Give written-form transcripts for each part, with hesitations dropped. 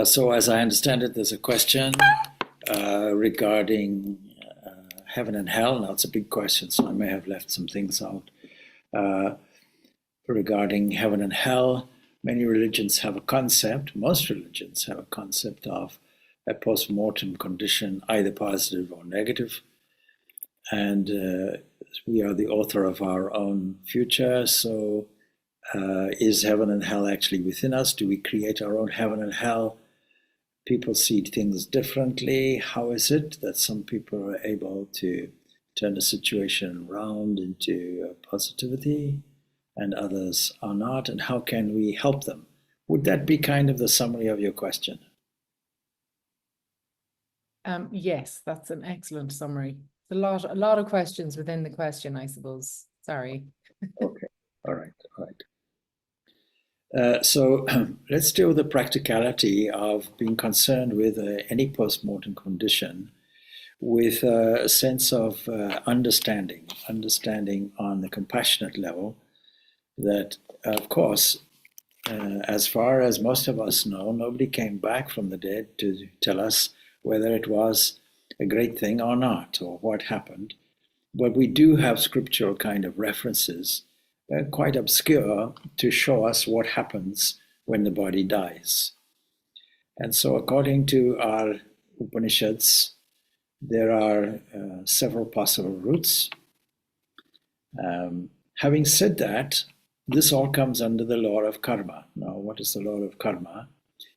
So as I understand it, there's a question regarding heaven and hell. Now, it's a big question, so I may have left some things out. Regarding heaven and hell, many religions have a concept, most religions have a concept of a post-mortem condition, either positive or negative. And we are the author of our own future, so is heaven and hell actually within us? Do we create our own heaven and hell? People see things differently. How is it that some people are able to turn a situation around into positivity and others are not? And how can we help them? Would that be kind of the summary of your question? Yes, that's an excellent summary. A lot of questions within the question, I suppose. Sorry. Okay. All right. So let's deal with the practicality of being concerned with any post-mortem condition with a sense of understanding on the compassionate level that, of course, as far as most of us know, nobody came back from the dead to tell us whether it was a great thing or not, or what happened. But we do have scriptural kind of references, quite obscure, to show us what happens when the body dies. And so according to our Upanishads, there are several possible routes. Having said that, this all comes under the law of karma. Now, what is the law of karma?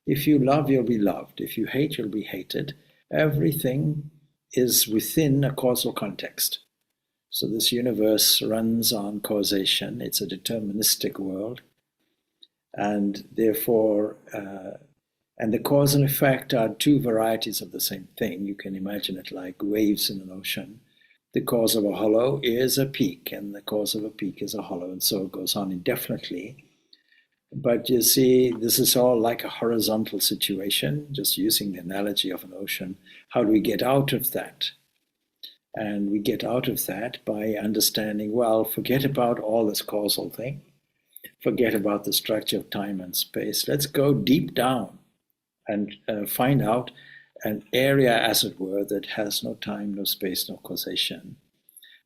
If you love, you'll be loved. If you hate, you'll be hated. Everything is within a causal context. So this universe runs on causation. It's a deterministic world. And therefore, and the cause and effect are two varieties of the same thing. You can imagine it like waves in an ocean. The cause of a hollow is a peak, and the cause of a peak is a hollow, and so it goes on indefinitely. But you see, this is all like a horizontal situation, just using the analogy of an ocean. How do we get out of that? And we get out of that by understanding, well, forget about all this causal thing. Forget about the structure of time and space. Let's go deep down and find out an area, as it were, that has no time, no space, no causation.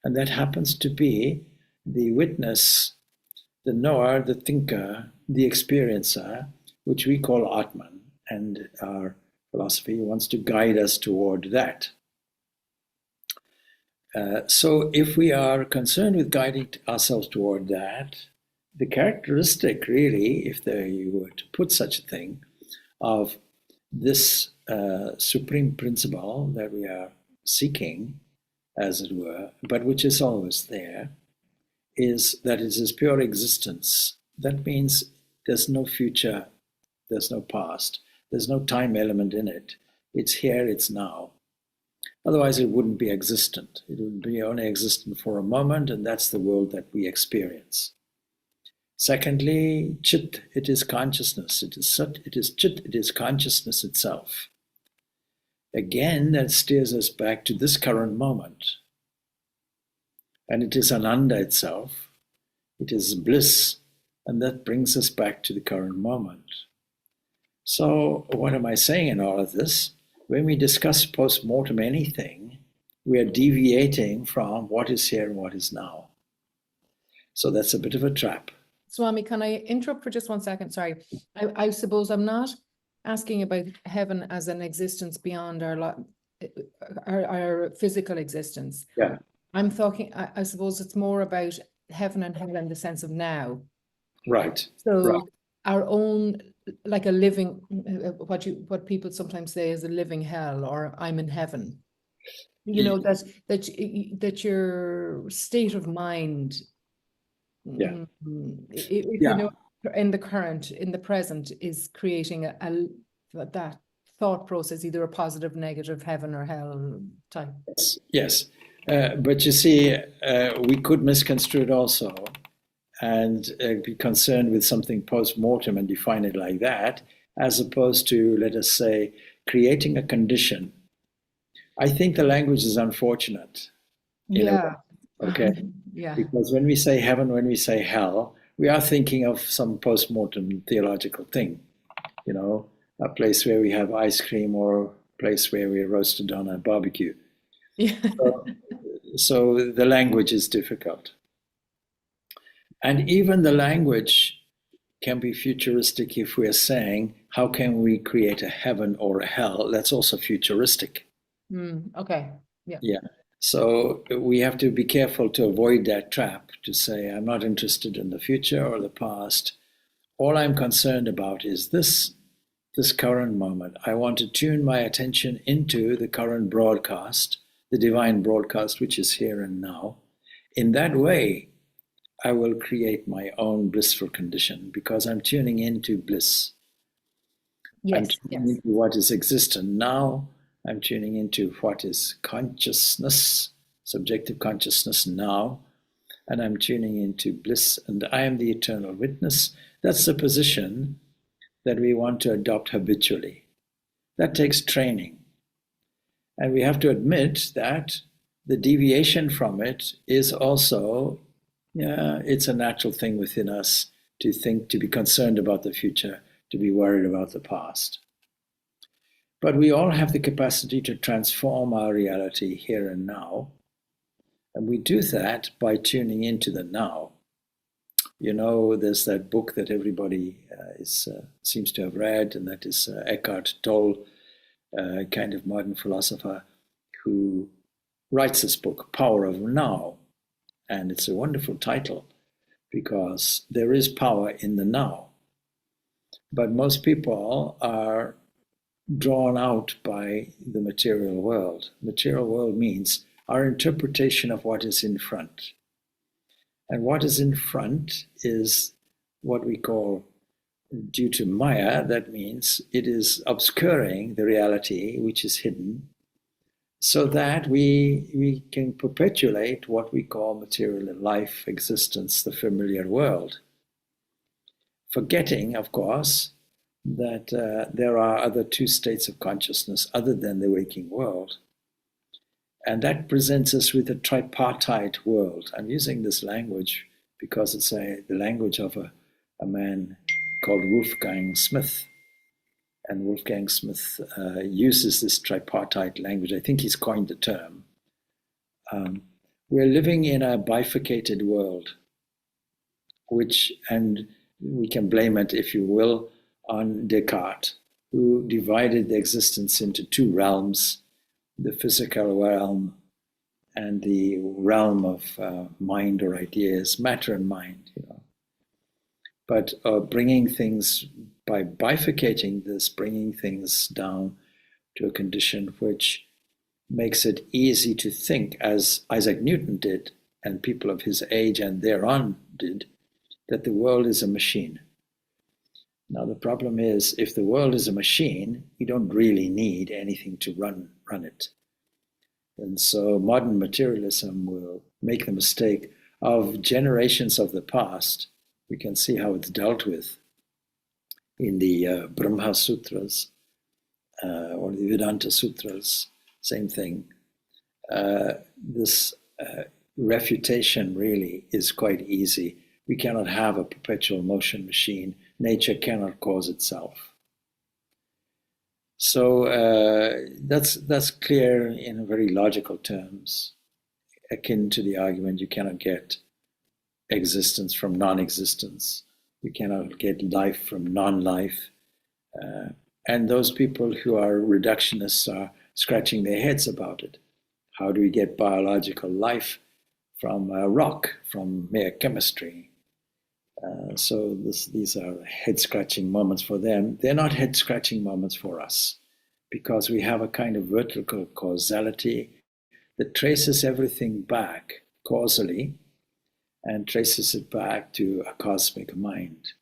And that happens to be the witness, the knower, the thinker, the experiencer, which we call Atman. And our philosophy wants to guide us toward that. So if we are concerned with guiding ourselves toward that, the characteristic really, if you were to put such a thing, of this supreme principle that we are seeking, as it were, but which is always there, is that it is pure existence. That means there's no future, there's no past, there's no time element in it. It's here, it's now. Otherwise, it wouldn't be existent. It would be only existent for a moment, and that's the world that we experience. Secondly, chit, it is consciousness. It is sat, it is chit, it is consciousness itself. Again, that steers us back to this current moment. And it is Ananda itself. It is bliss, and that brings us back to the current moment. So, what am I saying in all of this? When we discuss post-mortem anything, we are deviating from what is here and what is now. So that's a bit of a trap. Swami, can I interrupt for just 1 second? Sorry. I suppose I'm not asking about heaven as an existence beyond our physical existence. Yeah. I'm talking, I suppose it's more about heaven and hell in the sense of now. Right. So right. Our own, like a living, what people sometimes say is a living hell, or I'm in heaven. You know, that your state of mind, yeah. You know, in the present, is creating that thought process, either a positive, negative, heaven or hell type. Yes. But you see, we could misconstrue it also and be concerned with something post-mortem and define it like that, as opposed to, let us say, creating a condition. I think the language is unfortunate. Yeah. Okay. Yeah. Because when we say heaven, when we say hell, we are thinking of some post-mortem theological thing, you know, a place where we have ice cream or a place where we're roasted on a barbecue. Yeah. So the language is difficult. And even the language can be futuristic if we're saying, how can we create a heaven or a hell? That's also futuristic. Okay. Yeah. Yeah. So we have to be careful to avoid that trap to say, I'm not interested in the future or the past. All I'm concerned about is this current moment. I want to tune my attention into the current broadcast, the divine broadcast, which is here and now. In that way, I will create my own blissful condition because I'm tuning into bliss. I'm Yes. tuning into what is existent now. I'm tuning into what is consciousness, subjective consciousness now. And I'm tuning into bliss, and I am the eternal witness. That's the position that we want to adopt habitually. That takes training. And we have to admit that the deviation from it is also, it's a natural thing within us to think, to be concerned about the future, to be worried about the past. But we all have the capacity to transform our reality here and now. And we do that by tuning into the now. There's that book that everybody seems to have read, and that is Eckhart Tolle, kind of modern philosopher, who writes this book, Power of Now. And it's a wonderful title because there is power in the now. But most people are drawn out by the material world. Material world means our interpretation of what is in front. And what is in front is what we call, due to Maya, that means it is obscuring the reality which is hidden, so that we can perpetuate what we call material life, existence, the familiar world. Forgetting, of course, that there are other two states of consciousness other than the waking world. And that presents us with a tripartite world. I'm using this language because it's the language of a man called Wolfgang Smith. And Wolfgang Smith uses this tripartite language. I think he's coined the term. We're living in a bifurcated world, and we can blame it, if you will, on Descartes, who divided the existence into two realms, the physical realm and the realm of mind or ideas, matter and mind. But bringing things, by bifurcating this, bringing things down to a condition which makes it easy to think, as Isaac Newton did, and people of his age and thereon did, that the world is a machine. Now the problem is, if the world is a machine, you don't really need anything to run it. And so modern materialism will make the mistake of generations of the past. We can see how it's dealt with in the Brahma Sutras or the Vedanta Sutras, same thing. This refutation really is quite easy. We cannot have a perpetual motion machine. Nature cannot cause itself. So that's clear in very logical terms, akin to the argument you cannot get existence from non-existence. You cannot get life from non-life. And those people who are reductionists are scratching their heads about it. How do we get biological life from rock, from mere chemistry? So these are head-scratching moments for them. They're not head-scratching moments for us, because we have a kind of vertical causality that traces everything back causally and traces it back to a cosmic mind.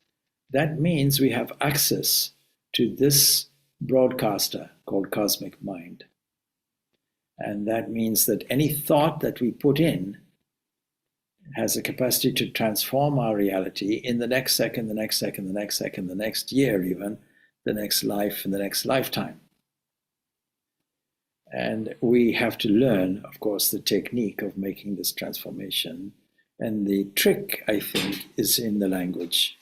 That means we have access to this broadcaster called cosmic mind. And that means that any thought that we put in has a capacity to transform our reality in the next second, the next second, the next second, the next year even, the next life, and the next lifetime. And we have to learn, of course, the technique of making this transformation. And the trick, I think, is in the language.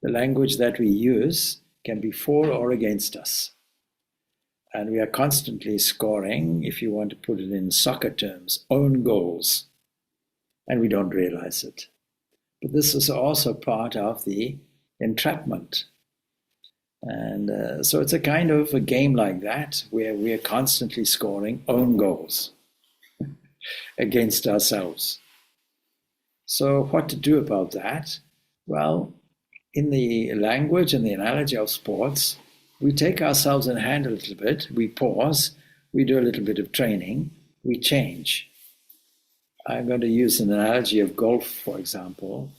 The language that we use can be for or against us. And we are constantly scoring, if you want to put it in soccer terms, own goals. And we don't realize it. But this is also part of the entrapment. And so it's a kind of a game like that, where we are constantly scoring own goals against ourselves. So what to do about that? Well, in the language and the analogy of sports, we take ourselves in hand a little bit, we pause, we do a little bit of training, we change. I'm going to use an analogy of golf, for example.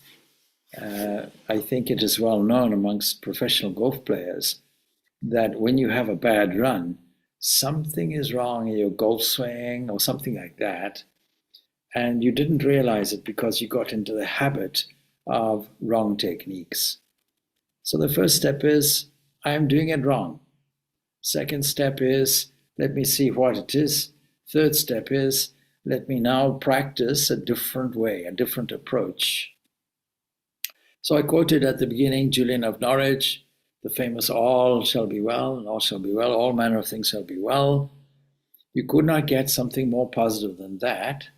I think it is well known amongst professional golf players that when you have a bad run, something is wrong in your golf swing or something like that, and you didn't realize it because you got into the habit of wrong techniques. So the first step is, I'm doing it wrong. Second step is, let me see what it is. Third step is, let me now practice a different way, a different approach. So I quoted at the beginning Julian of Norwich, the famous all shall be well, and all shall be well, all manner of things shall be well. You could not get something more positive than that.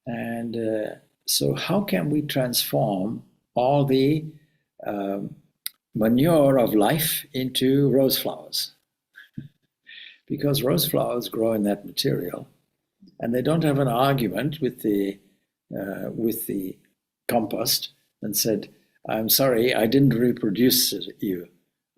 And so how can we transform all the manure of life into rose flowers? Because rose flowers grow in that material, and they don't have an argument with the compost and said, I'm sorry, I didn't reproduce you.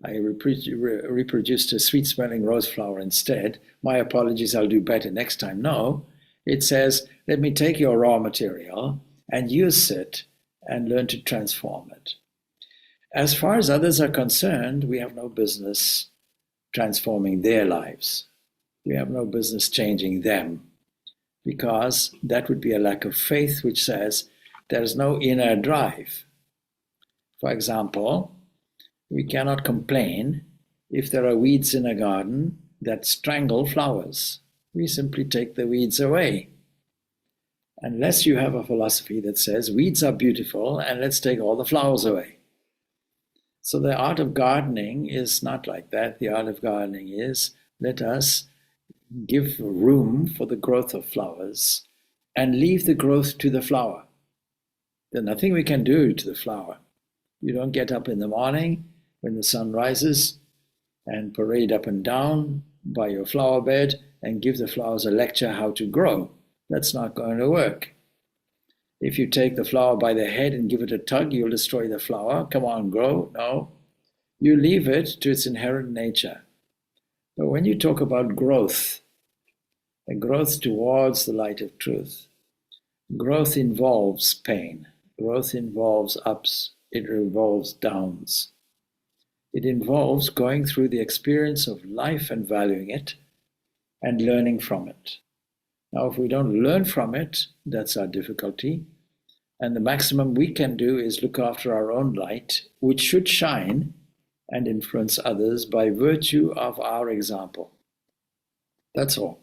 I reproduced a sweet-smelling rose flower instead. My apologies, I'll do better next time. No, it says, let me take your raw material and use it and learn to transform it. As far as others are concerned, we have no business transforming their lives. We have no business changing them, because that would be a lack of faith, which says there is no inner drive. For example, we cannot complain if there are weeds in a garden that strangle flowers. We simply take the weeds away. Unless you have a philosophy that says weeds are beautiful and let's take all the flowers away. So the art of gardening is not like that. The art of gardening is, let us give room for the growth of flowers and leave the growth to the flower. There's nothing we can do to the flower. You don't get up in the morning when the sun rises and parade up and down by your flower bed and give the flowers a lecture how to grow. That's not going to work. If you take the flower by the head and give it a tug, you'll destroy the flower. Come on, grow. No. You leave it to its inherent nature. But when you talk about growth, a growth towards the light of truth, growth involves pain. Growth involves ups. It involves downs. It involves going through the experience of life and valuing it and learning from it. Now, if we don't learn from it, that's our difficulty. And the maximum we can do is look after our own light, which should shine and influence others by virtue of our example. That's all.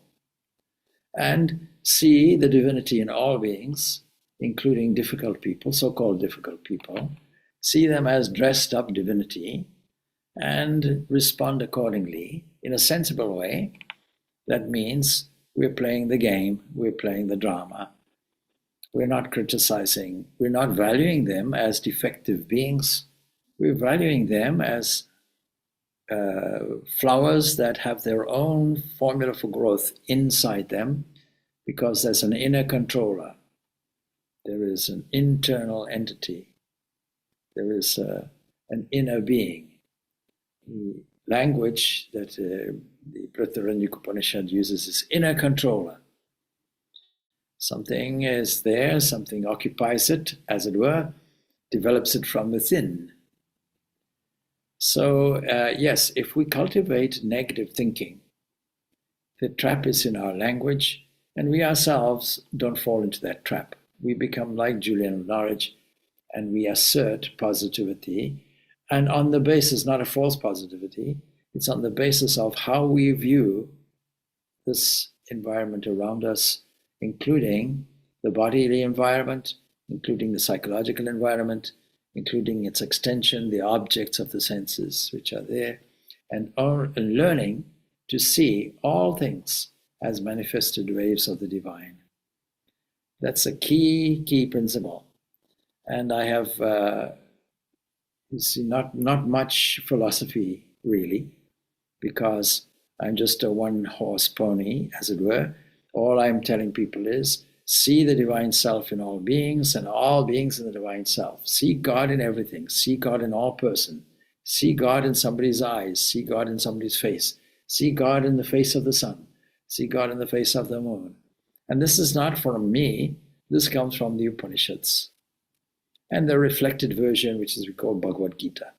And see the divinity in all beings, including difficult people, so-called difficult people. See them as dressed up divinity and respond accordingly in a sensible way. That means we're playing the game, we're playing the drama. We're not criticizing, we're not valuing them as defective beings. We're valuing them as flowers that have their own formula for growth inside them, because there's an inner controller. There is an internal entity. There is an inner being. The language that the Brihadaranyaka Upanishad uses is inner controller. Something is there, something occupies it, as it were, develops it from within. So, yes, if we cultivate negative thinking, the trap is in our language, and we ourselves don't fall into that trap. We become like Julian of Norwich, and we assert positivity, and on the basis, not a false positivity, it's on the basis of how we view this environment around us, including the bodily environment, including the psychological environment, including its extension, the objects of the senses which are there, and learning to see all things as manifested waves of the divine. That's a key principle. And I have, you see, not much philosophy really, because I'm just a one-horse pony, as it were. All I'm telling people is, see the divine self in all beings and all beings in the divine self. See God in everything. See God in all person. See God in somebody's eyes. See God in somebody's face. See God in the face of the sun. See God in the face of the moon. And this is not from me. This comes from the Upanishads and the reflected version, which is we call Bhagavad Gita.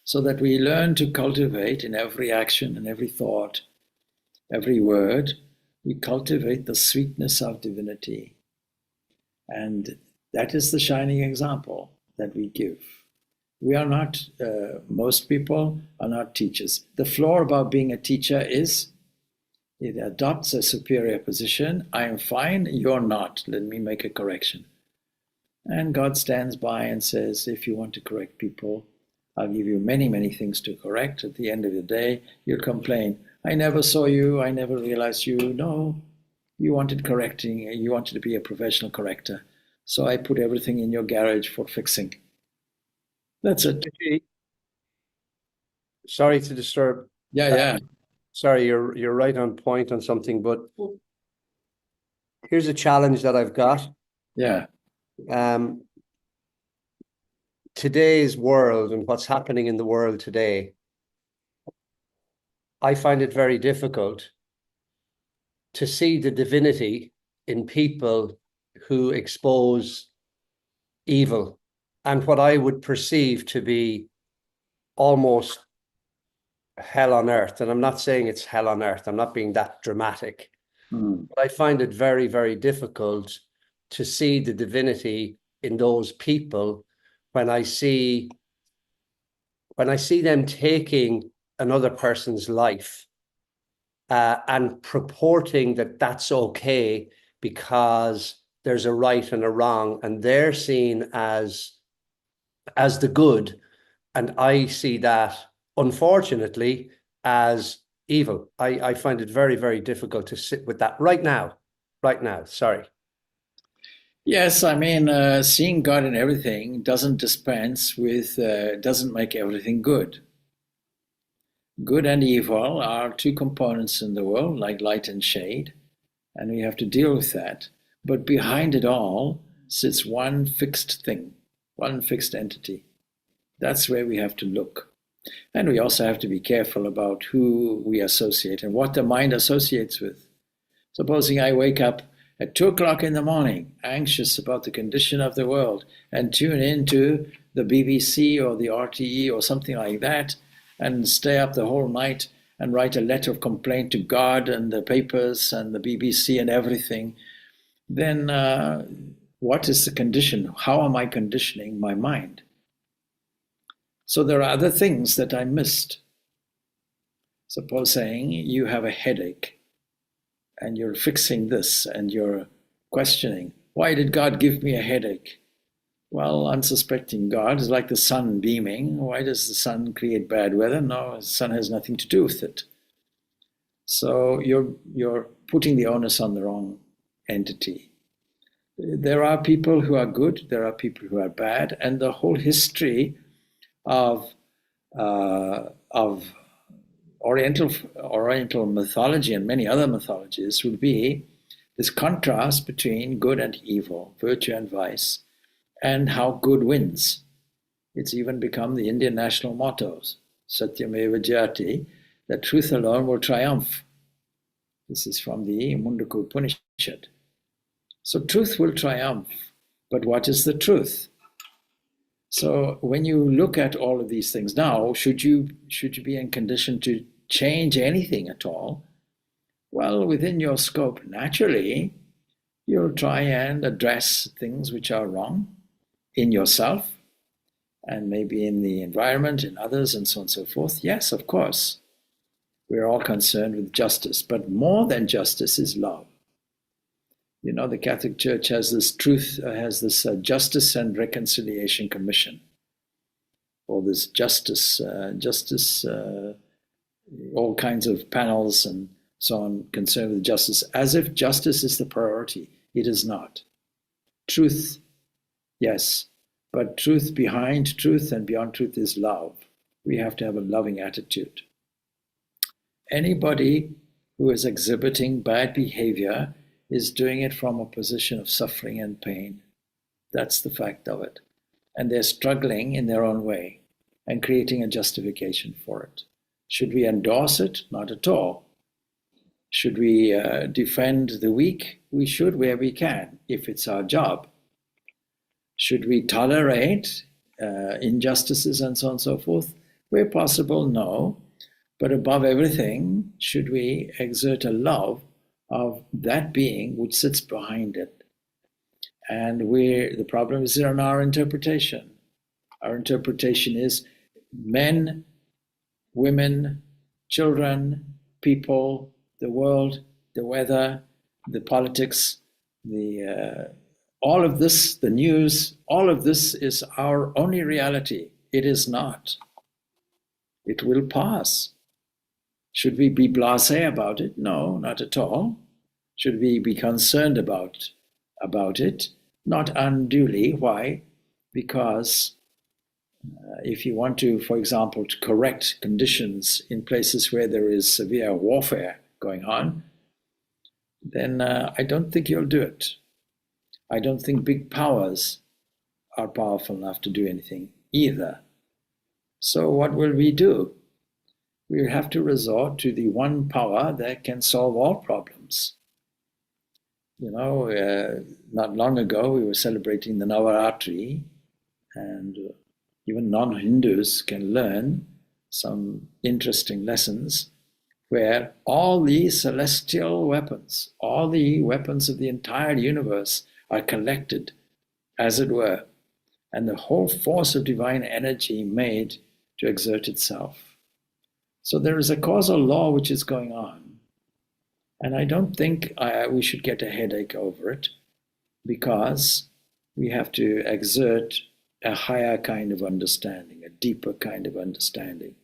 So that we learn to cultivate in every action and every thought, every word, we cultivate the sweetness of divinity. And that is the shining example that we give. We are not, most people are not teachers. The flaw about being a teacher is it adopts a superior position. I am fine, you're not. Let me make a correction. And God stands by and says, if you want to correct people, I'll give you many things to correct. At the end of the day, you'll complain, I never saw you, I never realized you. No, you wanted correcting, you wanted to be a professional corrector. So I put everything in your garage for fixing. That's it. Sorry to disturb. Yeah. Sorry, you're right on point on something, but here's a challenge that I've got. Yeah. Today's world and what's happening in the world today, I find it very difficult to see the divinity in people who expose evil and what I would perceive to be almost hell on earth. And I'm not saying it's hell on earth. I'm not being that dramatic. But I find it very difficult to see the divinity in those people when I see them taking another person's life and purporting that that's okay because there's a right and a wrong, and they're seen as the good, and I see that, unfortunately, as evil. I find it very difficult to sit with that right now. Sorry. Yes, I mean, seeing God in everything doesn't dispense with, doesn't make everything good. Good and evil are two components in the world, like light and shade, and we have to deal with that. But behind it all sits one fixed thing, one fixed entity. That's where we have to look. And we also have to be careful about who we associate and what the mind associates with. Supposing I wake up at 2 o'clock in the morning, anxious about the condition of the world, and tune into the BBC or the RTE or something like that, and stay up the whole night and write a letter of complaint to God and the papers and the BBC and everything, then what is the condition? How am I conditioning my mind? So there are other things that I missed. Suppose saying you have a headache and you're fixing this and you're questioning, why did God give me a headache? Well, unsuspecting God is like the sun beaming. Why does the sun create bad weather? No, the sun has nothing to do with it. So you're putting the onus on the wrong entity. There are people who are good, there are people who are bad, and the whole history of Oriental mythology and many other mythologies would be this contrast between good and evil, virtue and vice, and how good wins. It's even become the Indian national motto, Satyameva Jayate, that truth alone will triumph. This is from the Mundaka Upanishad. So truth will triumph, but what is the truth? So when you look at all of these things now, should you be in condition to change anything at all? Well, within your scope, naturally, you'll try and address things which are wrong in yourself and maybe in the environment, in others, and so on and so forth. Yes, of course, we're all concerned with justice, but more than justice is love. You know, the Catholic Church has this Justice and Reconciliation Commission, or this justice, all kinds of panels and so on concerned with justice, as if justice is the priority. It is not. Truth, yes, but truth behind truth and beyond truth is love. We have to have a loving attitude. Anybody who is exhibiting bad behavior is doing it from a position of suffering and pain. That's the fact of it. And they're struggling in their own way and creating a justification for it. Should we endorse it? Not at all. Should we defend the weak? We should where we can, if it's our job. Should we tolerate injustices and so on and so forth? Where possible, no. But above everything, should we exert a love of that being which sits behind it? And the problem is in our interpretation. Our interpretation is men, women, children, people, the world, the weather, the politics, all of this, the news, all of this is our only reality. It is not. It will pass. Should we be blasé about it? No, not at all. Should we be concerned about it? Not unduly. Why? Because if you want to, for example, to correct conditions in places where there is severe warfare going on, then I don't think you'll do it. I don't think big powers are powerful enough to do anything either. So what will we do? We have to resort to the one power that can solve all problems. You know, not long ago we were celebrating the Navaratri, and even non-Hindus can learn some interesting lessons where all these celestial weapons, all the weapons of the entire universe are collected, as it were, and the whole force of divine energy made to exert itself. So there is a causal law which is going on. And I don't think we should get a headache over it, because we have to exert a higher kind of understanding, a deeper kind of understanding.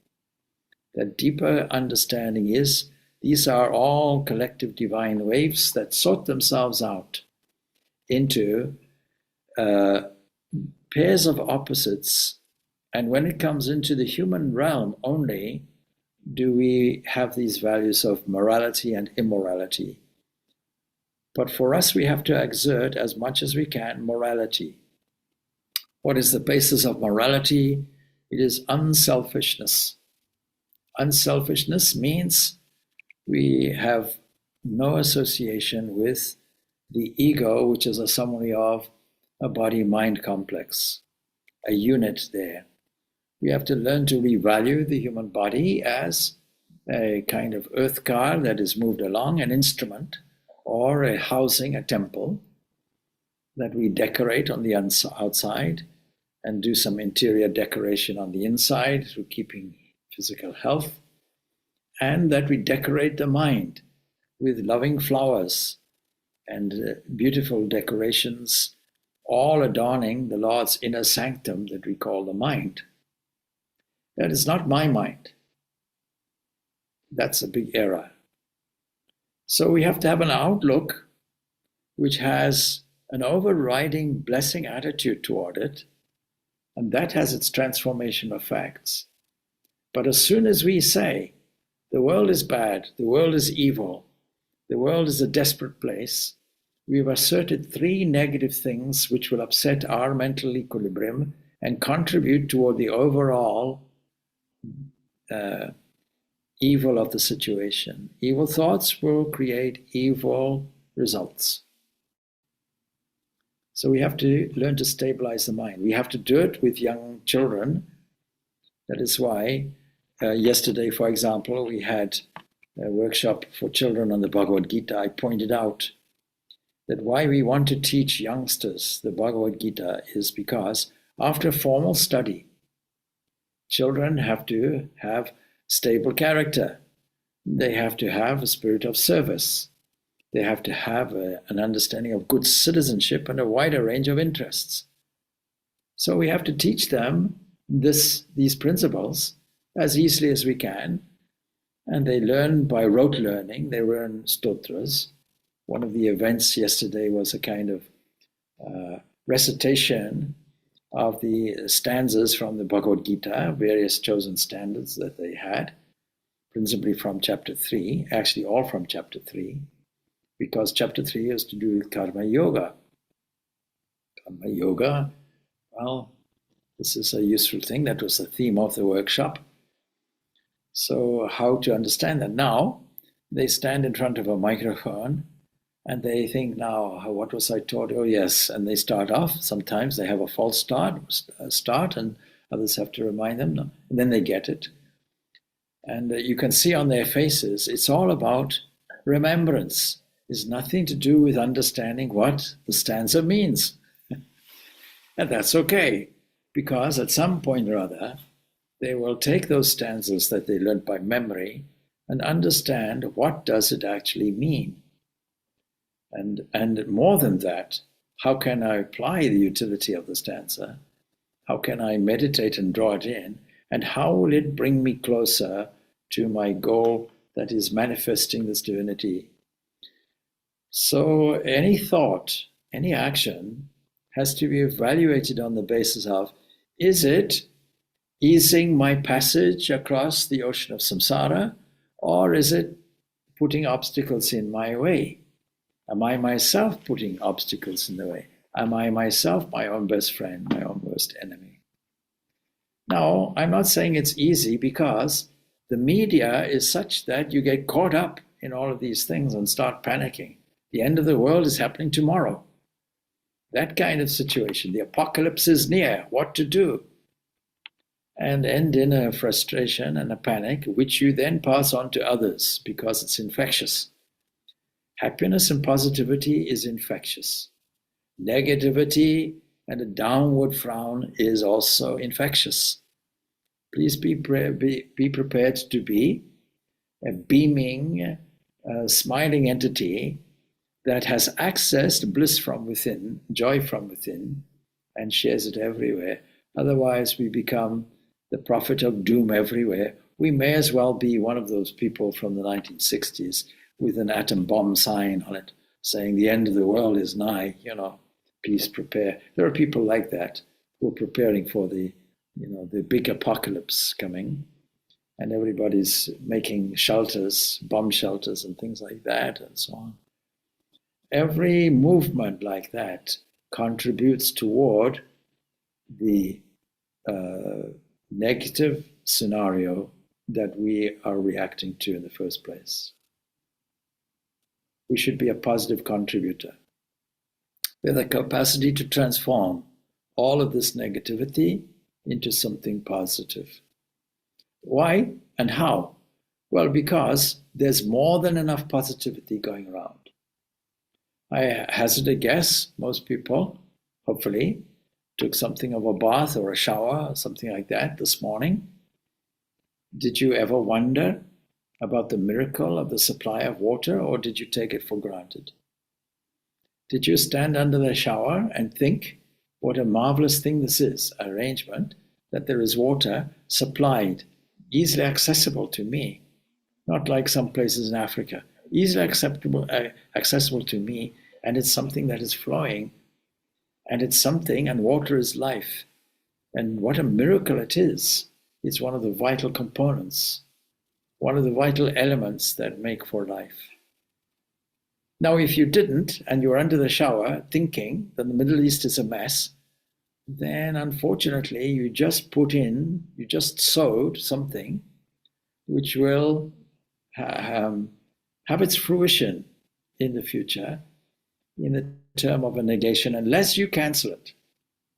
That deeper understanding is these are all collective divine waves that sort themselves out into pairs of opposites. And when it comes into the human realm only, do we have these values of morality and immorality. But for us, we have to exert as much as we can morality. What is the basis of morality? It is unselfishness. Unselfishness means we have no association with the ego, which is a summary of a body-mind complex, a unit there. We have to learn to revalue the human body as a kind of earth car that is moved along, an instrument, or a housing, a temple, that we decorate on the outside and do some interior decoration on the inside through keeping physical health, and that we decorate the mind with loving flowers and beautiful decorations, all adorning the Lord's inner sanctum that we call the mind. That is not my mind. That's a big error. So we have to have an outlook which has an overriding blessing attitude toward it, and that has its transformation effects. But as soon as we say, the world is bad, the world is evil, the world is a desperate place, we've asserted three negative things which will upset our mental equilibrium and contribute toward the overall evil of the situation. Evil thoughts will create evil results. So we have to learn to stabilize the mind. We have to do it with young children. That is why yesterday, for example, we had a workshop for children on the Bhagavad Gita. I pointed out that why we want to teach youngsters the Bhagavad Gita is because after formal study, children have to have stable character. They have to have a spirit of service. They have to have an understanding of good citizenship and a wider range of interests. So we have to teach them these principles as easily as we can. And they learn by rote learning. They learn stotras. One of the events yesterday was a kind of recitation of the stanzas from the Bhagavad Gita, various chosen standards that they had, principally from chapter 3, actually all from chapter 3, because chapter 3 is to do with karma yoga. Karma yoga, well, this is a useful thing. That was the theme of the workshop. So how to understand that? Now, they stand in front of a microphone and they think, now, what was I taught? Oh, yes. And they start off. Sometimes they have a false start and others have to remind them. And then they get it. And you can see on their faces, it's all about remembrance. It's nothing to do with understanding what the stanza means. And that's okay, because at some point or other, they will take those stanzas that they learned by memory and understand what does it actually mean. And more than that, how can I apply the utility of the stanza? How can I meditate and draw it in? And how will it bring me closer to my goal that is manifesting this divinity? So any thought, any action has to be evaluated on the basis of, is it easing my passage across the ocean of samsara, or is it putting obstacles in my way? Am I myself putting obstacles in the way? Am I myself my own best friend, my own worst enemy? Now, I'm not saying it's easy, because the media is such that you get caught up in all of these things and start panicking. The end of the world is happening tomorrow. That kind of situation. The apocalypse is near. What to do? And end in a frustration and a panic, which you then pass on to others because it's infectious. Happiness and positivity is infectious. Negativity and a downward frown is also infectious. Please be prepared to be a beaming, smiling entity that has accessed bliss from within, joy from within, and shares it everywhere. Otherwise, we become the prophet of doom everywhere. We may as well be one of those people from the 1960s with an atom bomb sign on it saying the end of the world is nigh, please prepare. There are people like that who are preparing for the big apocalypse coming, and everybody's making shelters, bomb shelters and things like that and so on. Every movement like that contributes toward the negative scenario that we are reacting to in the first place. We should be a positive contributor with a capacity to transform all of this negativity into something positive. Why and how? Well, because there's more than enough positivity going around. I hazard a guess, most people, hopefully, took something of a bath or a shower or something like that this morning. Did you ever wonder about the miracle of the supply of water, or did you take it for granted? Did you stand under the shower and think, what a marvelous thing this is, arrangement, that there is water supplied, easily accessible to me, not like some places in Africa, easily accessible to me, and it's something that is flowing, and it's something, and water is life. And what a miracle it is. It's one of the vital components, one of the vital elements that make for life. Now, if you didn't, and you're under the shower thinking that the Middle East is a mess, then unfortunately you just sowed something which will have its fruition in the future in the term of a negation, unless you cancel it,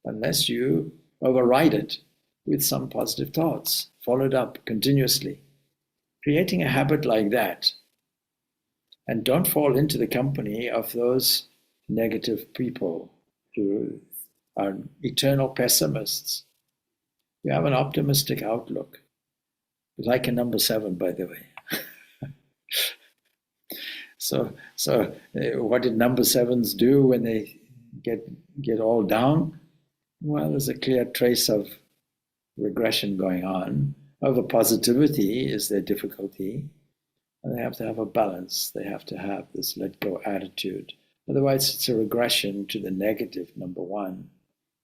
unless you override it with some positive thoughts, followed up continuously. Creating a habit like that. And don't fall into the company of those negative people who are eternal pessimists. You have an optimistic outlook, like a number 7, by the way. What did number sevens do when they get all down? Well, there's a clear trace of regression going on. However, positivity is their difficulty. And they have to have a balance. They have to have this let go attitude. Otherwise, it's a regression to the negative, number one.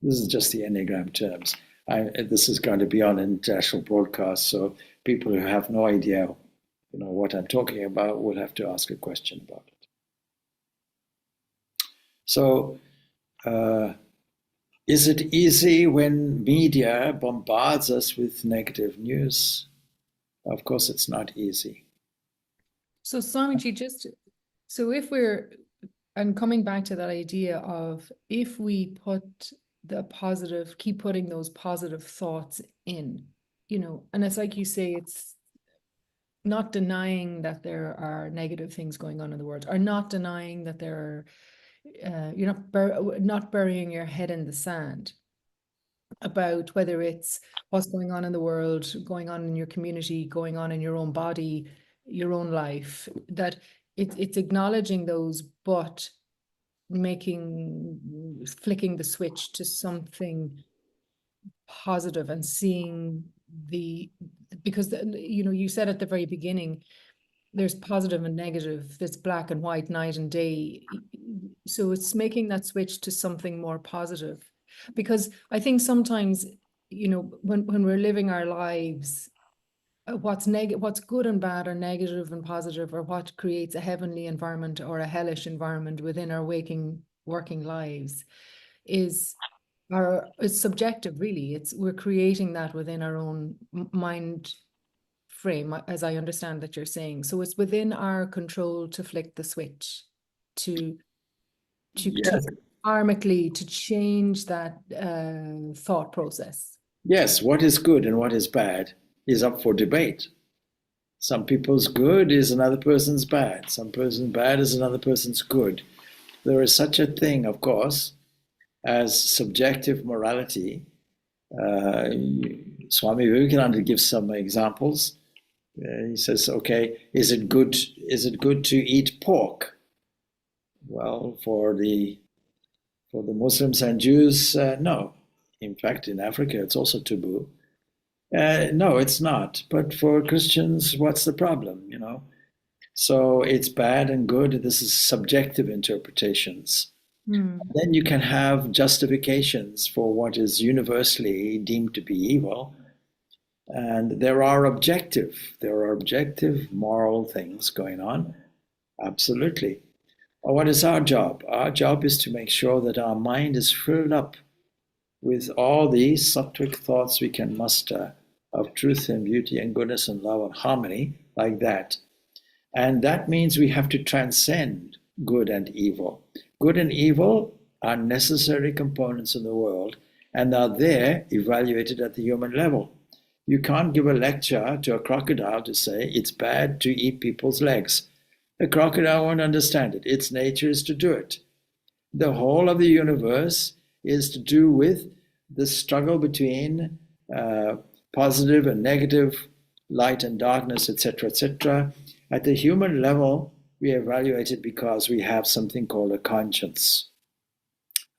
This is just the Enneagram terms. This is going to be on an international broadcast, so people who have no idea, what I'm talking about will have to ask a question about it. So, is it easy when media bombards us with negative news? Of course, it's not easy. So, Swamiji, I'm coming back to that idea of if we keep putting those positive thoughts in, and it's like you say, it's not denying that there are negative things going on in the world, or not denying that there are, you're not burying your head in the sand about whether it's what's going on in the world, going on in your community, going on in your own body, your own life, that it's acknowledging those, but flicking the switch to something positive and seeing because you said at the very beginning, there's positive and negative, there's black and white, night and day. So it's making that switch to something more positive. Because I think sometimes, when we're living our lives, what's good and bad, or negative and positive, or what creates a heavenly environment or a hellish environment within our working lives is subjective, really. We're creating that within our own mind frame, as I understand that you're saying. So it's within our control to flick the switch, to Yes. karmically to change that thought process. Yes, what is good and what is bad is up for debate. Some people's good is another person's bad. Some person's bad is another person's good. There is such a thing, of course, as subjective morality. Swami Vivekananda gives some examples. He says, okay, is it good to eat pork? Well, for the Muslims and Jews, no. In fact, in Africa, it's also taboo. No, it's not. But for Christians, what's the problem, So it's bad and good. This is subjective interpretations. Then you can have justifications for what is universally deemed to be evil. And there are objective moral things going on. Absolutely. What is our job? Our job is to make sure that our mind is filled up with all these sattvic thoughts we can muster of truth and beauty and goodness and love and harmony, like that. And that means we have to transcend good and evil. Good and evil are necessary components in the world and are there evaluated at the human level. You can't give a lecture to a crocodile to say it's bad to eat people's legs. The crocodile won't understand it. Its nature is to do it. The whole of the universe is to do with the struggle between positive and negative, light and darkness, etc., etc. At the human level, we evaluate it because we have something called a conscience.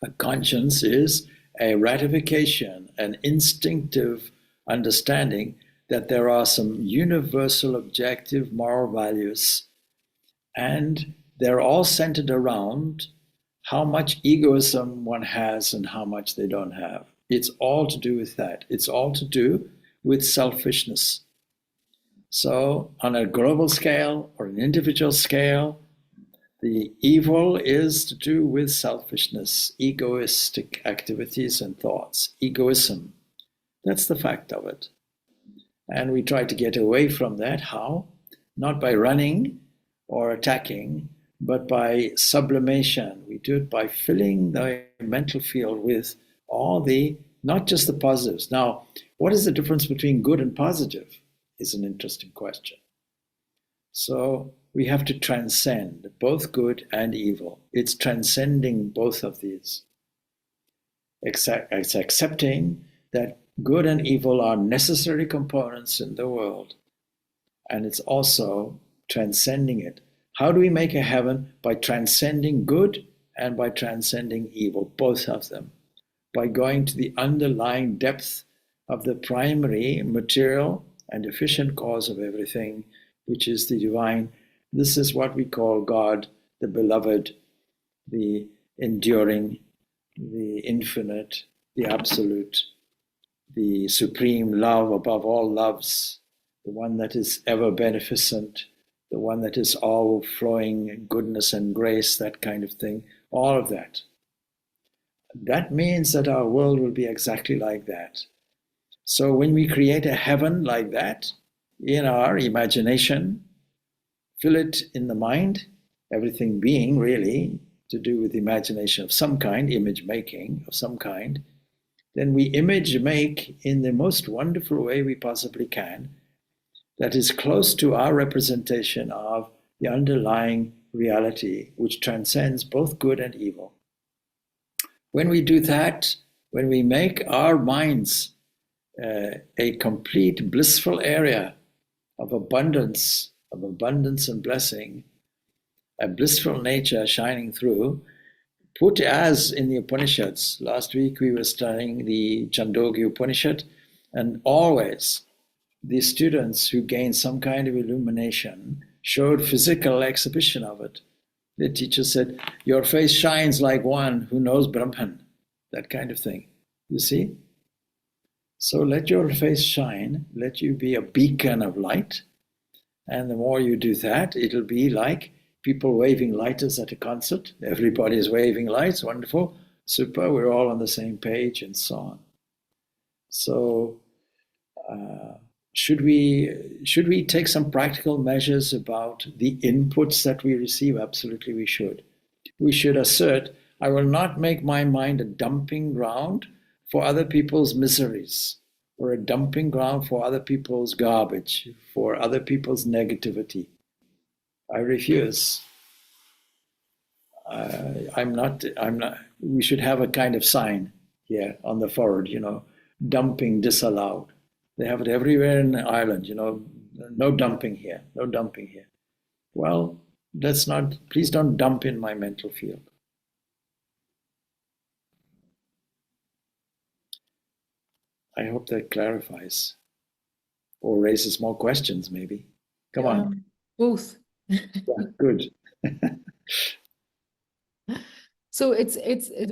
A conscience is a ratification, an instinctive understanding that there are some universal objective moral values, and they're all centered around how much egoism one has and how much they don't have. It's all to do with that. It's all to do with selfishness. So on a global scale or an individual scale, the evil is to do with selfishness, egoistic activities and thoughts, egoism. That's the fact of it. And we try to get away from that. How? Not by running or attacking, but by sublimation. We do it by filling the mental field with all not just the positives. Now, what is the difference between good and positive is an interesting question. So we have to transcend both good and evil. It's transcending both of these. It's accepting that good and evil are necessary components in the world. And it's also transcending it. How do we make a heaven? By transcending good and by transcending evil, both of them. By going to the underlying depth of the primary material and efficient cause of everything, which is the divine. This is what we call God, the beloved, the enduring, the infinite, the absolute, the supreme love above all loves, the one that is ever beneficent, the one that is all flowing goodness and grace, that kind of thing, all of that. That means that our world will be exactly like that. So when we create a heaven like that in our imagination, fill it in the mind, everything being really to do with imagination of some kind, image making of some kind, then we image make in the most wonderful way we possibly can, that is close to our representation of the underlying reality, which transcends both good and evil. When we do that, when we make our minds a complete blissful area of abundance and blessing, a blissful nature shining through, put as in the Upanishads. Last week we were studying the Chandogya Upanishad, and always the students who gained some kind of illumination showed physical exhibition of it. The teacher said, your face shines like one who knows Brahman, that kind of thing. You see? So let your face shine, let you be a beacon of light. And the more you do that, it'll be like people waving lighters at a concert. Everybody is waving lights, wonderful, super, we're all on the same page, and so on. So should we take some practical measures about the inputs that we receive? Absolutely we should. We should assert, I will not make my mind a dumping ground for other people's miseries, or a dumping ground for other people's garbage, for other people's negativity. I refuse. I'm not, we should have a kind of sign here on the forward, dumping disallowed. They have it everywhere in Ireland, no dumping here, no dumping here. Well, please don't dump in my mental field. I hope that clarifies or raises more questions, maybe. Come on. Both. Yeah, good. So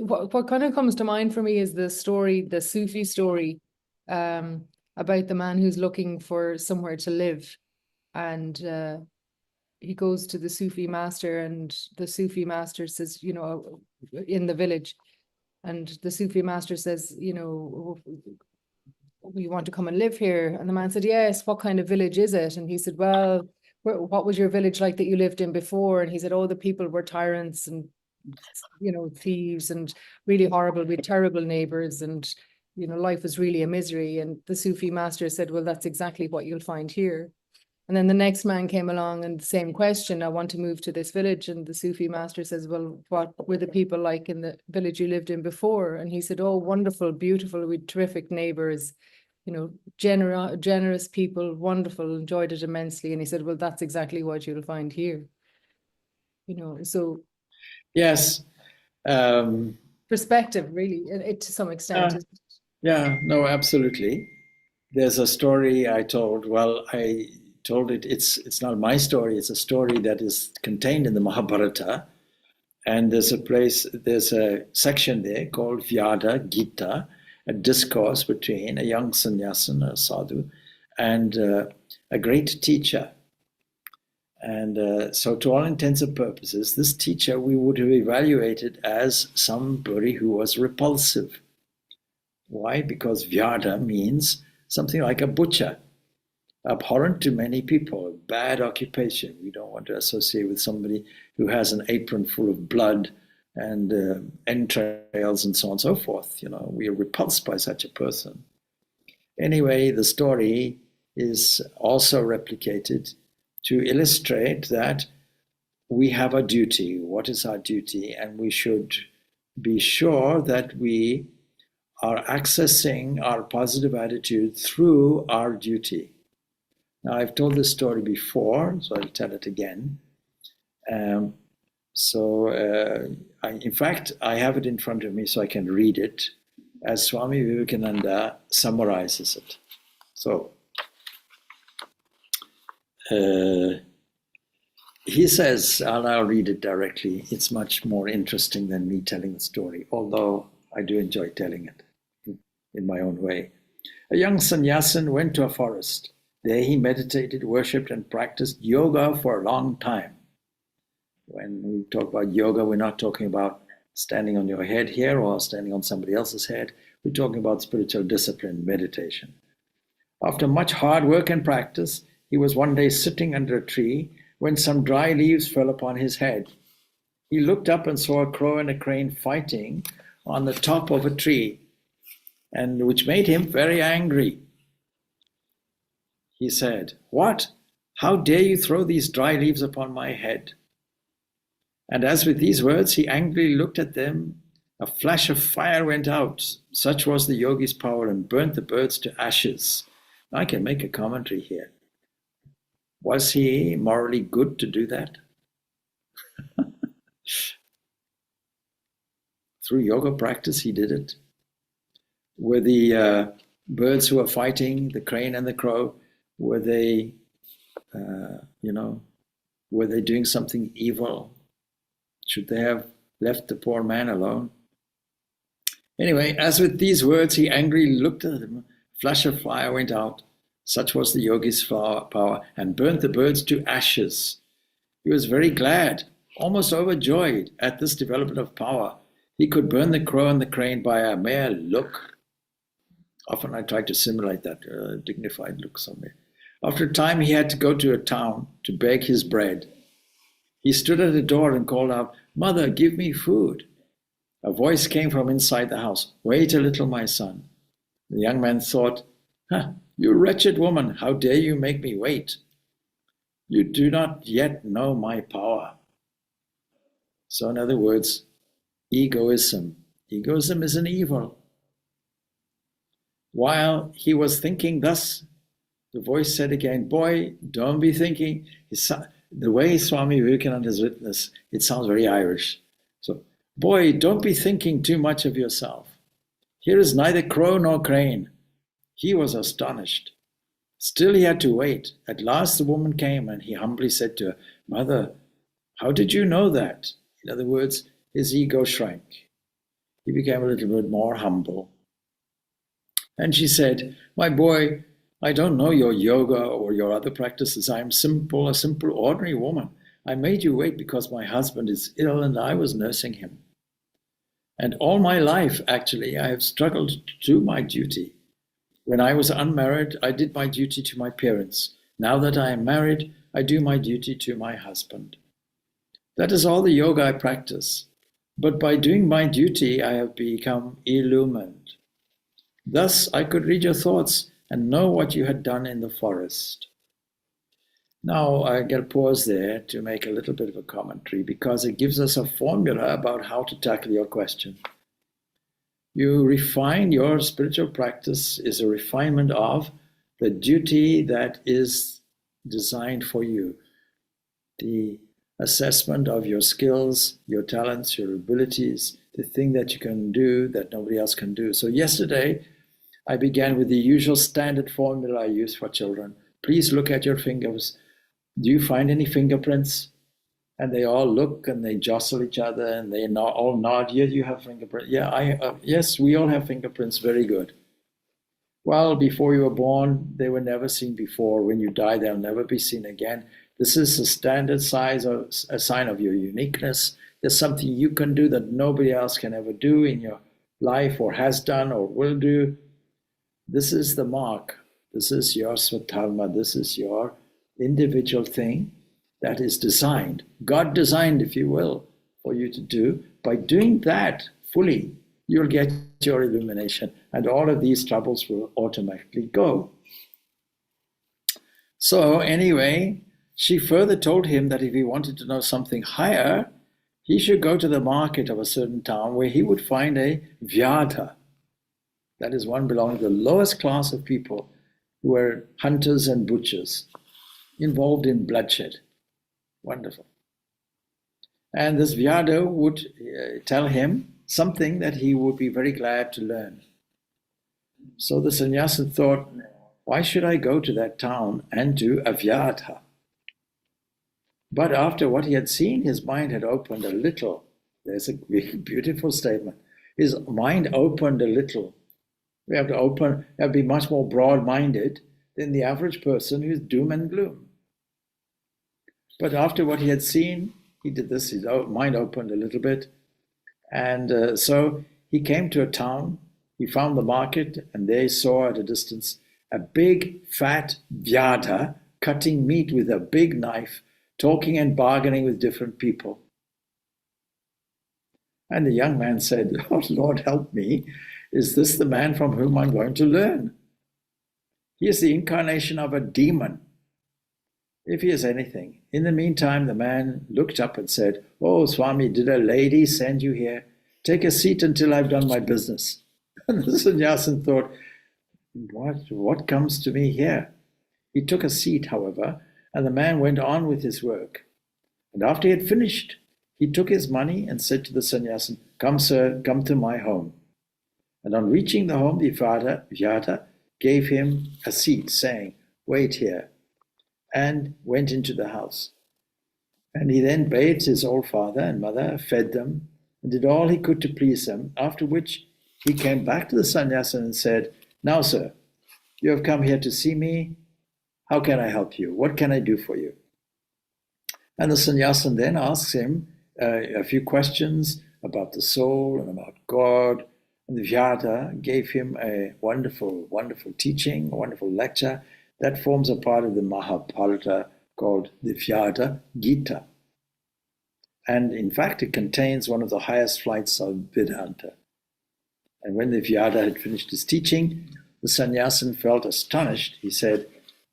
what kind of comes to mind for me is the story, the Sufi story, about the man who's looking for somewhere to live, and he goes to the Sufi master, and the Sufi master says, in the village, and the Sufi master says, we want to come and live here. And the man said, yes, what kind of village is it? And he said, well, what was your village like that you lived in before? And he said, oh, the people were tyrants and, thieves and really horrible, with terrible neighbors, and, life was really a misery. And the Sufi master said, well, that's exactly what you'll find here. And then the next man came along and the same question, I want to move to this village. And the Sufi master says, well, what were the people like in the village you lived in before? And he said, oh, wonderful, beautiful, with terrific neighbors, generous people, wonderful, enjoyed it immensely. And he said, well, that's exactly what you'll find here. So. Yes. Perspective, really, to some extent. Yeah, no, absolutely. There's a story I told. Well, I told it. It's not my story. It's a story that is contained in the Mahabharata, and there's a section there called Vyada Gita, a discourse between a young sannyasin, a sadhu, and a great teacher. And so to all intents and purposes, this teacher we would have evaluated as somebody who was repulsive. Why? Because Vyada means something like a butcher, abhorrent to many people, bad occupation. We don't want to associate with somebody who has an apron full of blood and entrails and so on and so forth. We are repulsed by such a person. Anyway, the story is also replicated to illustrate that we have a duty. What is our duty? And we should be sure that we are accessing our positive attitude through our duty. Now, I've told this story before, so I'll tell it again. In fact, I have it in front of me so I can read it as Swami Vivekananda summarizes it. So, he says, and I'll read it directly, it's much more interesting than me telling the story, although I do enjoy telling it in my own way. A young sannyasin went to a forest. There he meditated, worshipped, and practiced yoga for a long time. When we talk about yoga, we're not talking about standing on your head here or standing on somebody else's head. We're talking about spiritual discipline, meditation. After much hard work and practice, he was one day sitting under a tree when some dry leaves fell upon his head. He looked up and saw a crow and a crane fighting on the top of a tree, and which made him very angry. He said, "What? How dare you throw these dry leaves upon my head?" And as with these words, he angrily looked at them, a flash of fire went out. Such was the yogi's power, and burnt the birds to ashes. I can make a commentary here. Was he morally good to do that? Through yoga practice, he did it. Were the birds who were fighting, the crane and the crow, were they, were they doing something evil? Should they have left the poor man alone? Anyway, as with these words, he angrily looked at them. A flash of fire went out. Such was the yogi's power, and burnt the birds to ashes. He was very glad, almost overjoyed at this development of power. He could burn the crow and the crane by a mere look. Often I try to simulate that dignified look somewhere. After a time, he had to go to a town to beg his bread. He stood at the door and called out, "Mother, give me food." A voice came from inside the house. "Wait a little, my son." The young man thought, "You wretched woman, how dare you make me wait? You do not yet know my power." So in other words, egoism. Egoism is an evil. While he was thinking thus, the voice said again, "Boy, don't be thinking." The way Swami Vivekananda has written this, it sounds very Irish. So, "Boy, don't be thinking too much of yourself. Here is neither crow nor crane." He was astonished. Still he had to wait. At last the woman came, and he humbly said to her, "Mother, how did you know that?" In other words, his ego shrank. He became a little bit more humble. And she said, "My boy, I don't know your yoga or your other practices. I am a simple, ordinary woman. I made you wait because my husband is ill and I was nursing him. And all my life, actually, I have struggled to do my duty. When I was unmarried, I did my duty to my parents. Now that I am married, I do my duty to my husband. That is all the yoga I practice. But by doing my duty, I have become illumined. Thus, I could read your thoughts and know what you had done in the forest." Now, I get a pause there to make a little bit of a commentary because it gives us a formula about how to tackle your question. You refine your spiritual practice is a refinement of the duty that is designed for you. The assessment of your skills, your talents, your abilities, the thing that you can do that nobody else can do. So yesterday, I began with the usual standard formula I use for children. Please look at your fingers. Do you find any fingerprints? And they all look and they jostle each other and they all nod. Yeah, you have fingerprints. Yeah, yes, we all have fingerprints. Very good. Well, before you were born, they were never seen before. When you die, they'll never be seen again. This is a standard size or a sign of your uniqueness. There's something you can do that nobody else can ever do in your life or has done or will do. This is the mark. This is your swadharma. This is your individual thing that is designed. God designed, if you will, for you to do. By doing that fully, you'll get your illumination, and all of these troubles will automatically go. So anyway, she further told him that if he wanted to know something higher, he should go to the market of a certain town where he would find a vyadha. That is one belonging to the lowest class of people who were hunters and butchers, involved in bloodshed. Wonderful. And this Vyada would tell him something that he would be very glad to learn. So the sannyasin thought, why should I go to that town and do avyadha? But after what he had seen, his mind had opened a little. There's a beautiful statement. His mind opened a little. We have to be much more broad-minded than the average person who's doom and gloom. But after what he had seen, he did this. His mind opened a little bit. And so he came to a town. He found the market, and there he saw at a distance a big, fat Vyada cutting meat with a big knife, talking and bargaining with different people. And the young man said, oh, Lord, help me. Is this the man from whom I'm going to learn? He is the incarnation of a demon, if he is anything. In the meantime, the man looked up and said, oh, Swami, did a lady send you here? Take a seat until I've done my business. And the sannyasin thought, what comes to me here? He took a seat, however, and the man went on with his work. And after he had finished, he took his money and said to the sannyasin, come, sir, come to my home. And on reaching the home, the Vyada gave him a seat, saying, wait here, and went into the house. And he then bathed his old father and mother, fed them, and did all he could to please them, after which he came back to the sannyasin and said, now, sir, you have come here to see me. How can I help you? What can I do for you? And the sannyasin then asks him a few questions about the soul and about God. And the Vyada gave him a wonderful, wonderful teaching, a wonderful lecture that forms a part of the Mahabharata called the Vyada Gita. And in fact, it contains one of the highest flights of Vedanta. And when the Vyada had finished his teaching, the sannyasin felt astonished. He said,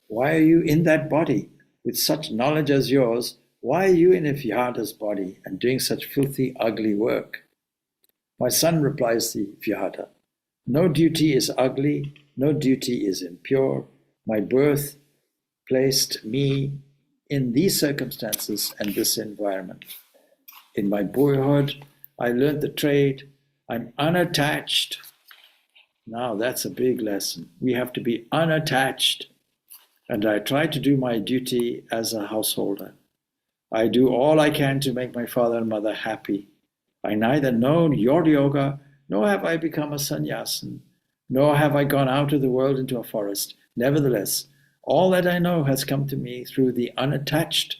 why are you in that body? With such knowledge as yours, why are you in a Vyada's body and doing such filthy, ugly work? My son, replies the Vyada, no duty is ugly, no duty is impure. My birth placed me in these circumstances and this environment. In my boyhood, I learned the trade. I'm unattached. Now that's a big lesson. We have to be unattached. And I try to do my duty as a householder. I do all I can to make my father and mother happy. I neither know your yoga, nor have I become a sannyasin, nor have I gone out of the world into a forest. Nevertheless, all that I know has come to me through the unattached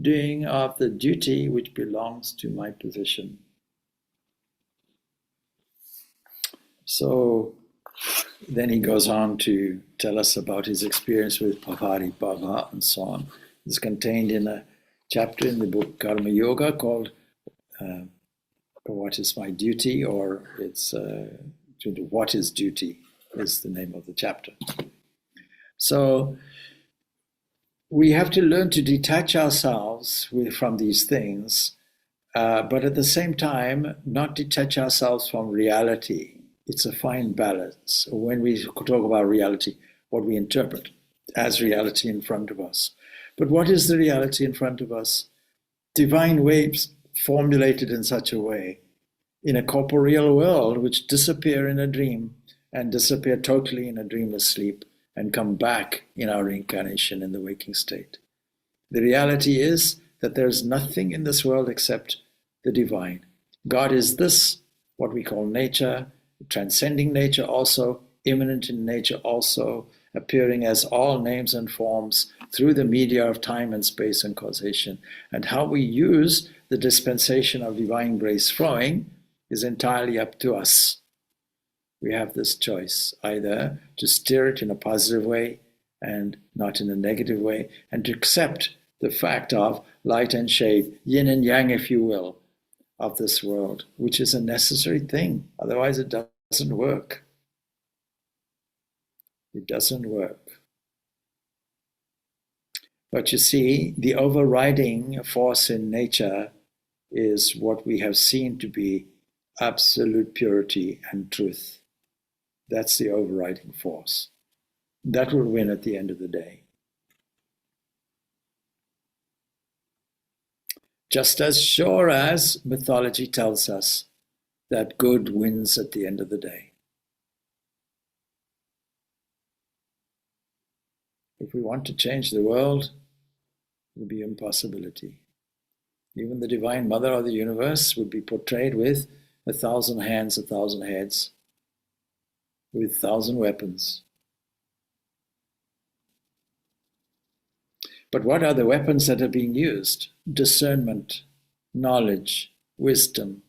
doing of the duty which belongs to my position. So then he goes on to tell us about his experience with Pavari Bhava and so on. It's contained in a chapter in the book Karma Yoga called What is My Duty, or it's What is Duty is the name of the chapter. So we have to learn to detach ourselves from these things, but at the same time, not detach ourselves from reality. It's a fine balance. When we talk about reality, what we interpret as reality in front of us. But what is the reality in front of us? Divine waves formulated in such a way in a corporeal world which disappear in a dream and disappear totally in a dreamless sleep and come back in our reincarnation in the waking state. The reality is that there is nothing in this world except the divine. God is this, what we call nature, transcending nature also, immanent in nature also, appearing as all names and forms through the media of time and space and causation. And how we use the dispensation of divine grace flowing is entirely up to us. We have this choice, either to steer it in a positive way and not in a negative way, and to accept the fact of light and shade, yin and yang, if you will, of this world, which is a necessary thing. Otherwise, it doesn't work. It doesn't work. But you see, the overriding force in nature is what we have seen to be absolute purity and truth. That's the overriding force. That will win at the end of the day. just as sure as mythology tells us that good wins at the end of the day. If we want to change the world, it will be an impossibility. Even the Divine Mother of the universe would be portrayed with 1,000 hands, 1,000 heads, with 1,000 weapons. But what are the weapons that are being used? Discernment, knowledge, wisdom,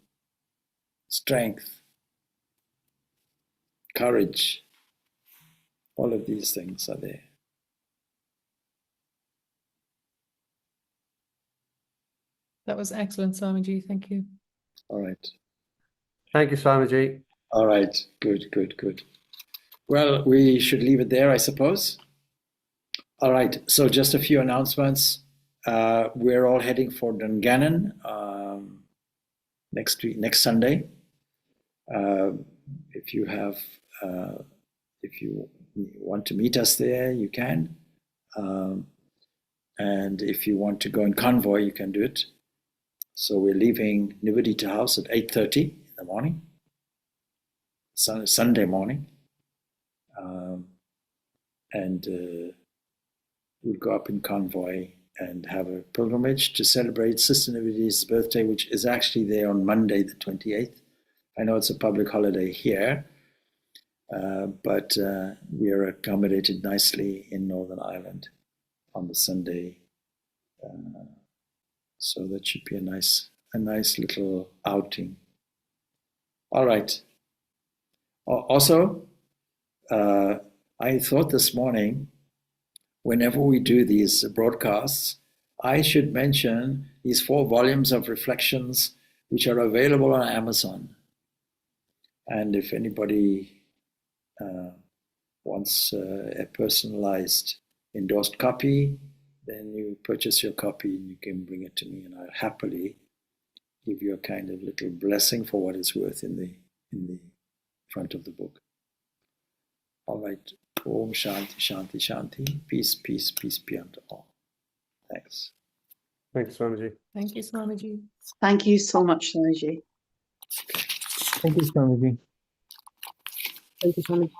strength, courage. All of these things are there. That was excellent, Swamiji. Thank you. All right. Thank you, Swamiji. All right. Good, good, good. Well, we should leave it there, I suppose. All right. So just a few announcements. We're all heading for Dungannon next Sunday. If you want to meet us there, you can. And if you want to go in convoy, you can do it. So we're leaving Nivedita House at 8:30 in the morning, Sunday morning. And we'll go up in convoy and have a pilgrimage to celebrate Sister Nivedita's birthday, which is actually there on Monday, the 28th. I know it's a public holiday here, but we are accommodated nicely in Northern Ireland on the Sunday. So that should be a nice little outing. All right. Also, I thought this morning, whenever we do these broadcasts, I should mention these 4 volumes of reflections which are available on Amazon. And if anybody wants a personalized endorsed copy, then you purchase your copy and you can bring it to me, and I'll happily give you a kind of little blessing for what it's worth in the front of the book. All right. Om Shanti, Shanti, Shanti. Peace, peace, peace be unto all. Thanks. Thank you, Swamiji. Thank you, Swamiji. Thank you so much, Swamiji. Thank you, Swamiji. Thank you, Swamiji.